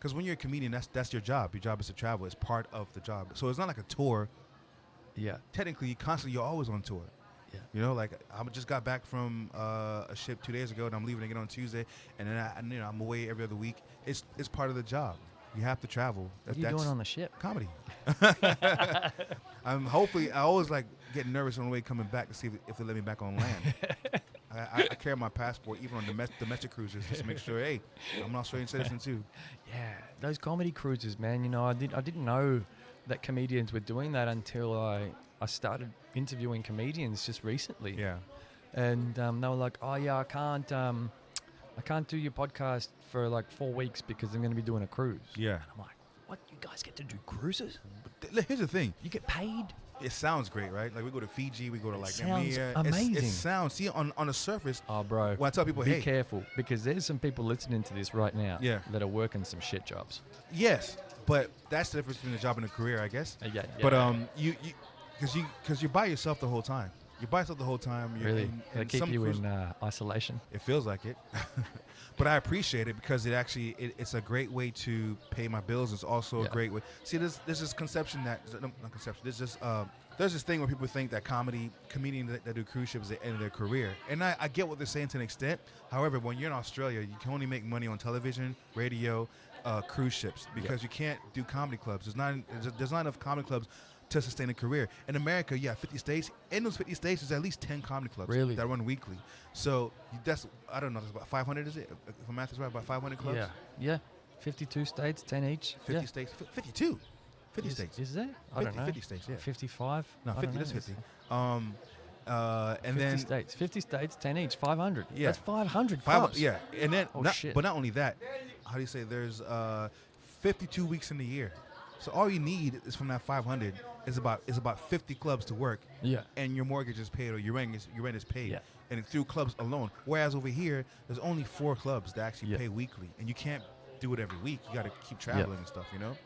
Because when you're a comedian, that's your job. Your job is to travel. It's part of the job. So it's not like a tour. Yeah. Technically, you're always on tour. Yeah. You know, like I just got back from a ship 2 days ago, and I'm leaving again on Tuesday, and then I'm away every other week. It's part of the job. You have to travel. What are you doing on the ship? Comedy. I always like getting nervous on the way coming back to see if they let me back on land. I carry my passport even on domestic cruises just to make sure, hey, I'm an Australian citizen too. Yeah, those comedy cruises, man. You know, I didn't know that comedians were doing that until I started interviewing comedians just recently. Yeah. And they were like, "Oh yeah, I can't do your podcast for like 4 weeks because I'm going to be doing a cruise." Yeah. And I'm like, "What? You guys get to do cruises? But here's the thing. You get paid?" It sounds great, right? Like we go to Fiji, we go to like sounds Namibia. amazing. It sounds, see, on the surface. Oh, bro. When I tell people, be hey, careful, because there's some people listening to this right now Yeah. that are working some shit jobs. yes, but that's the difference between a job and a career, I guess. Yeah. But because you're by yourself the whole time. You're by yourself the whole time. Really? They and keep some you cruise- in isolation? It feels like it. But I appreciate it because it's a great way to pay my bills. It's also a great way. See, there's this conception that, not conception, there's this thing where people think that comedians that do cruise ships is the end of their career. And I get what they're saying to an extent. However, when you're in Australia, you can only make money on television, radio, cruise ships because you can't do comedy clubs. There's not enough comedy clubs to sustain a career. In America, 50 states. In those 50 states, there's at least 10 comedy clubs that run weekly. So that's, I don't know, that's about 500, is it? If my math is right, about 500 clubs? Yeah. 52 states, 10 each. 50 states. 52. 50 states. Is there? I don't know. 50 states, yeah. 55? No, 50, that's 50. And 50 then... states. 50 states, 10 each, 500. Yeah. That's 500 clubs. Yeah, and then, Shit. but not only that, how do you say, there's 52 weeks in the year. So all you need is from that 500 is about 50 clubs to work. Yeah. And your mortgage is paid or your rent is paid. Yeah. And it's through clubs alone. Whereas over here, there's only 4 clubs that actually Yeah. pay weekly. And you can't do it every week. You got to keep traveling and stuff, you know?